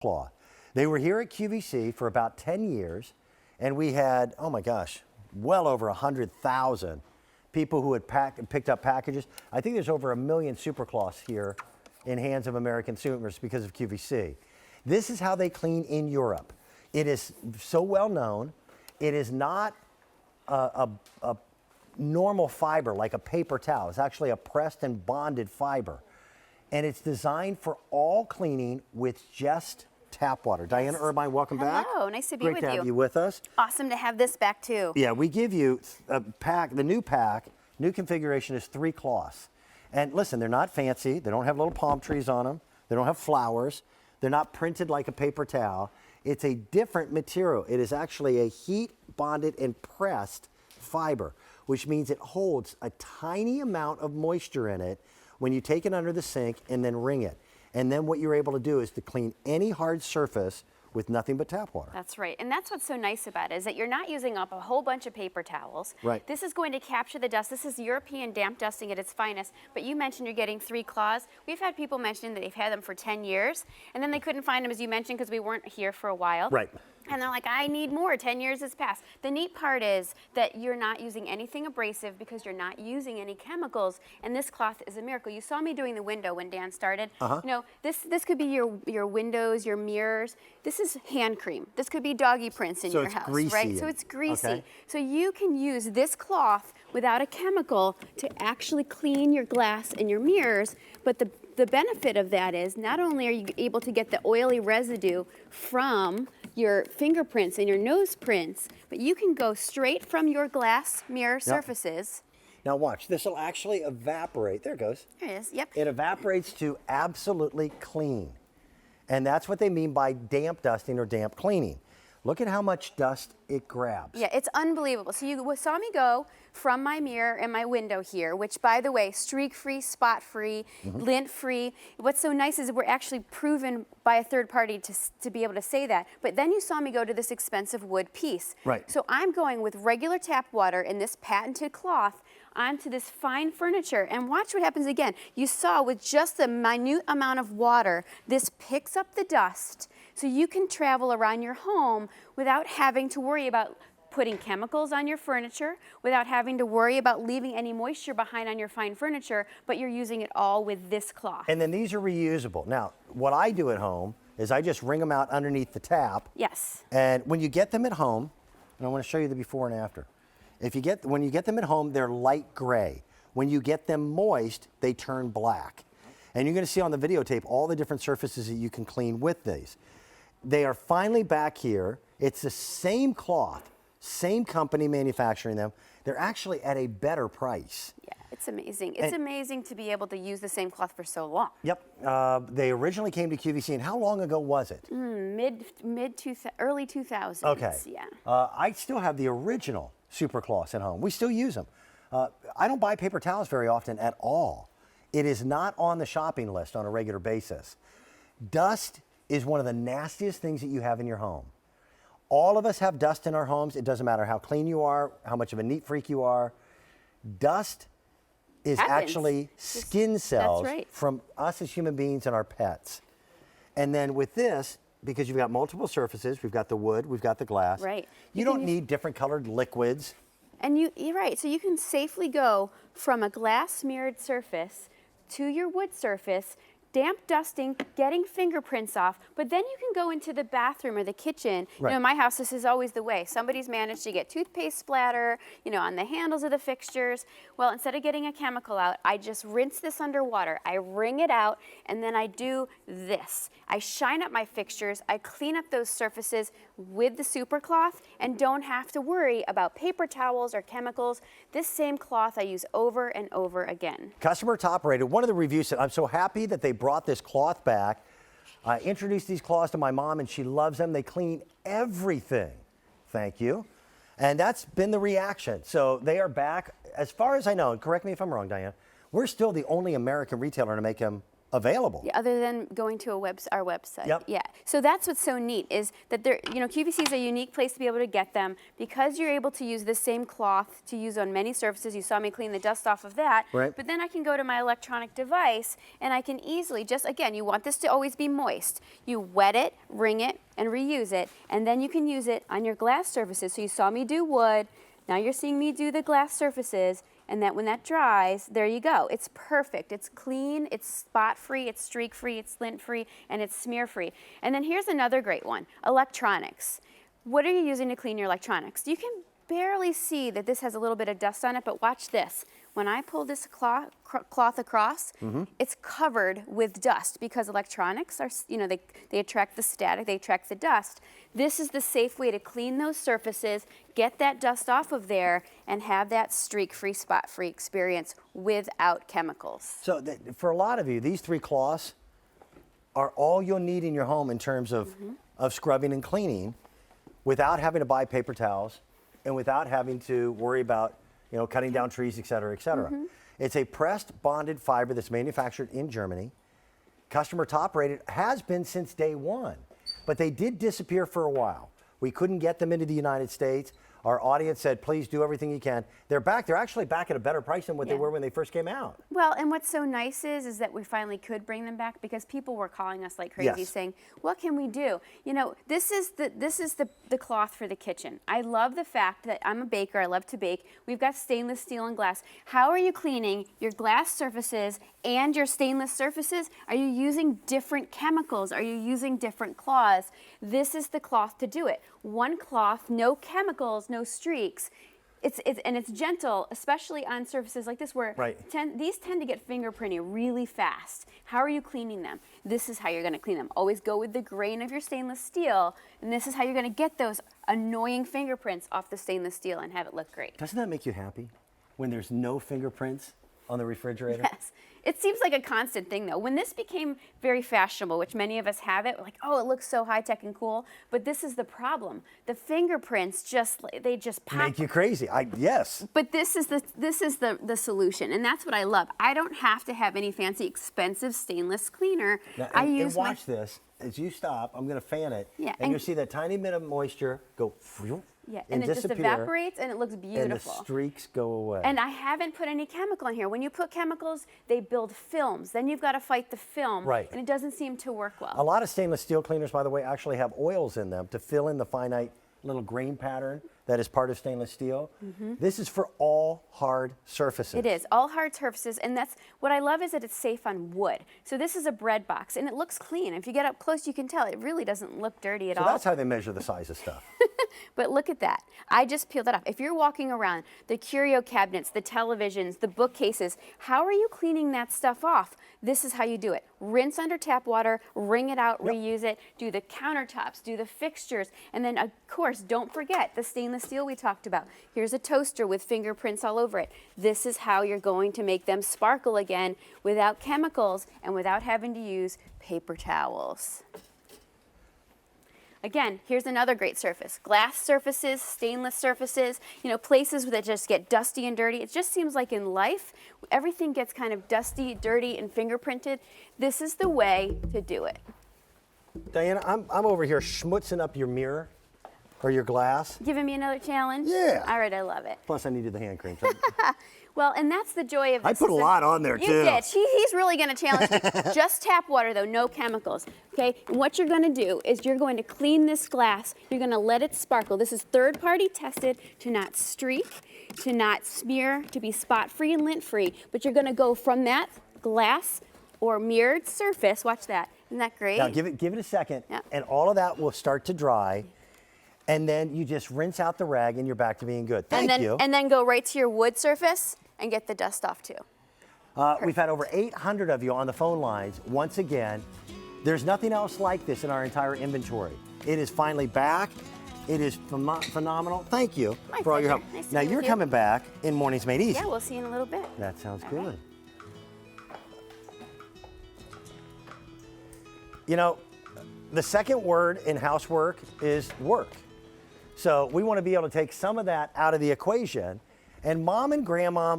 Supercloth. They were here at QVC for about 10 years, and we had, oh my gosh, well over 100,000 people who had picked up packages. I think there's over 1 million Supercloths here in hands of American consumers because of QVC. This is how they clean in Europe. It is so well known. It is not a normal fiber like a paper towel. It's actually a pressed and bonded fiber. And it's designed for all cleaning with just tap water. Diana Irvine, welcome back. Hello, nice to be with you. Great to have you with us. Awesome to have this back too. Yeah, we give you a pack, the new pack, new configuration is 3 cloths. And listen, they're not fancy. They don't have little palm trees on them. They don't have flowers. They're not printed like a paper towel. It's a different material. It is actually a heat bonded and pressed fiber, which means it holds a tiny amount of moisture in it when you take it under the sink and then wring it. And then what you're able to do is to clean any hard surface with nothing but tap water. That's right. And that's what's so nice about it, is that you're not using up a whole bunch of paper towels. Right. This is going to capture the dust. This is European damp dusting at its finest. But you mentioned you're getting 3 cloths. We've had people mention that they've had them for 10 years, and then they couldn't find them, as you mentioned, because we weren't here for a while. Right. And they're like, I need more. 10 years has passed. The neat part is that you're not using anything abrasive because you're not using any chemicals. And this cloth is a miracle. You saw me doing the window when Dan started. You know, this could be your windows, your mirrors. This is hand cream. This could be doggy prints in your house, greasy, right? So it's greasy. Okay. So you can use this cloth without a chemical to actually clean your glass and your mirrors. But the benefit of that is not only are you able to get the oily residue from your fingerprints and your nose prints, but you can go straight from your glass mirror surfaces. Now watch, this will actually evaporate. There it goes. There it is, yep. It evaporates to absolutely clean. And that's what they mean by damp dusting or damp cleaning. Look at how much dust it grabs. Yeah, it's unbelievable. So you saw me go from my mirror and my window here, which, by the way, streak-free, spot-free, lint-free. What's so nice is we're actually proven by a third party to be able to say that. But then you saw me go to this expensive wood piece. Right. So I'm going with regular tap water in this patented cloth onto this fine furniture, and watch what happens again. You saw with just the minute amount of water, this picks up the dust, so you can travel around your home without having to worry about putting chemicals on your furniture, without having to worry about leaving any moisture behind on your fine furniture, but you're using it all with this cloth. And then these are reusable. Now, what I do at home is I just wring them out underneath the tap. Yes. And when you get them at home, and I want to show you the before and after. When you get them at home, they're light gray. When you get them moist, they turn black. And you're going to see on the videotape all the different surfaces that you can clean with these. They are finally back here. It's the same cloth, same company manufacturing them. They're actually at a better price. Yeah, it's amazing. It's amazing to be able to use the same cloth for so long. Yep. They originally came to QVC, and how long ago was it? Early 2000s. Okay. Yeah. I still have the original Supercloths at home. We still use them. I don't buy paper towels very often at all. It is not on the shopping list on a regular basis. Dust is one of the nastiest things that you have in your home. All of us have dust in our homes. It doesn't matter how clean you are, how much of a neat freak you are. Dust is actually skin cells from us as human beings and our pets. And then with this, because you've got multiple surfaces, we've got the wood, we've got the glass. Right. You don't need different colored liquids. And you're right, so you can safely go from a glass mirrored surface to your wood surface, damp dusting, getting fingerprints off, but then you can go into the bathroom or the kitchen. Right. You know, in my house, this is always the way. Somebody's managed to get toothpaste splatter, you know, on the handles of the fixtures. Well, instead of getting a chemical out, I just rinse this underwater. I wring it out, and then I do this. I shine up my fixtures, I clean up those surfaces with the Supercloth, and don't have to worry about paper towels or chemicals. This same cloth I use over and over again. Customer top rated. One of the reviews said, I'm so happy that they brought this cloth back. I introduced these cloths to my mom and she loves them. They clean everything. Thank you. And that's been the reaction. So they are back. As far as I know, and correct me if I'm wrong, Diane, we're still the only American retailer to make them available. Yeah, other than going to our website. Yep. Yeah. So that's what's so neat is that QVC is a unique place to be able to get them because you're able to use the same cloth to use on many surfaces. You saw me clean the dust off of that. Right. But then I can go to my electronic device and I can easily again, you want this to always be moist. You wet it, wring it, and reuse it, and then you can use it on your glass surfaces. So you saw me do wood. Now you're seeing me do the glass surfaces. And that when that dries, there you go. It's perfect. It's clean, it's spot-free, it's streak-free, it's lint-free, and it's smear-free. And then here's another great one, electronics. What are you using to clean your electronics? You can barely see that this has a little bit of dust on it, but watch this. When I pull this cloth across, it's covered with dust because electronics are, they attract the static, they attract the dust. This is the safe way to clean those surfaces, get that dust off of there, and have that streak-free, spot-free experience without chemicals. So for a lot of you, these 3 cloths are all you'll need in your home in terms of scrubbing and cleaning without having to buy paper towels and without having to worry about cutting down trees, et cetera, et cetera. It's a pressed bonded fiber that's manufactured in Germany. Customer top rated, has been since day one, but they did disappear for a while. We couldn't get them into the United States. Our audience said, please do everything you can. They're back. They're actually back at a better price than what they were when they first came out. Well, and what's so nice is that we finally could bring them back because people were calling us like crazy saying, what can we do? This is the cloth for the kitchen. I love the fact that I'm a baker. I love to bake. We've got stainless steel and glass. How are you cleaning your glass surfaces and your stainless surfaces? Are you using different chemicals? Are you using different cloths? This is the cloth to do it. One cloth, no chemicals, no streaks. And it's gentle, especially on surfaces like this where these tend to get fingerprinty really fast. How are you cleaning them? This is how you're going to clean them. Always go with the grain of your stainless steel, and this is how you're going to get those annoying fingerprints off the stainless steel and have it look great. Doesn't that make you happy when there's no fingerprints on the refrigerator? Yes. It seems like a constant thing, though. When this became very fashionable, which many of us have it, we're like, oh, it looks so high-tech and cool. But this is the problem. The fingerprints they just pop. Make you crazy. Yes. But this is the solution, and that's what I love. I don't have to have any fancy, expensive stainless cleaner. Now, and watch this. As you stop, I'm going to fan it, and you'll see that tiny bit of moisture go. Yeah, and it just evaporates and it looks beautiful. And the streaks go away. And I haven't put any chemical in here. When you put chemicals, they build films. Then you've got to fight the film. Right. And it doesn't seem to work well. A lot of stainless steel cleaners, by the way, actually have oils in them to fill in the finite little grain pattern that is part of stainless steel. This is for all hard surfaces. It is, all hard surfaces, and that's what I love is that it's safe on wood. So this is a bread box, and it looks clean. If you get up close, you can tell it really doesn't look dirty at all. So that's how they measure the size of stuff. But look at that. I just peeled that off. If you're walking around, the curio cabinets, the televisions, the bookcases, how are you cleaning that stuff off? This is how you do it. Rinse under tap water, wring it out, reuse it, do the countertops, do the fixtures, and then, of course, don't forget the stainless steel we talked about. Here's a toaster with fingerprints all over it. This is how you're going to make them sparkle again without chemicals and without having to use paper towels. Again, here's another great surface. Glass surfaces, stainless surfaces, places that just get dusty and dirty. It just seems like in life, everything gets kind of dusty, dirty, and fingerprinted. This is the way to do it. Diana, I'm over here schmutzing up your mirror or your glass. Giving me another challenge? Yeah. All right, I love it. Plus, I needed the hand cream. Well, and that's the joy of this. I put a lot on there, too. You did. He's really going to challenge you. Just tap water, though, no chemicals. Okay? And what you're going to do is you're going to clean this glass. You're going to let it sparkle. This is third-party tested to not streak, to not smear, to be spot-free and lint-free. But you're going to go from that glass or mirrored surface. Watch that. Isn't that great? Now, give it a second, and all of that will start to dry. And then you just rinse out the rag and you're back to being good. Thank you. And then go right to your wood surface and get the dust off too. We've had over 800 of you on the phone lines. Once again, there's nothing else like this in our entire inventory. It is finally back. It is phenomenal. Thank you for all your help. Nice to now be with you're you. coming back in Mornings Made Easy. Yeah, we'll see you in a little bit. That sounds All good. right. The second word in housework is work. So we want to be able to take some of that out of the equation. And mom and grandmom,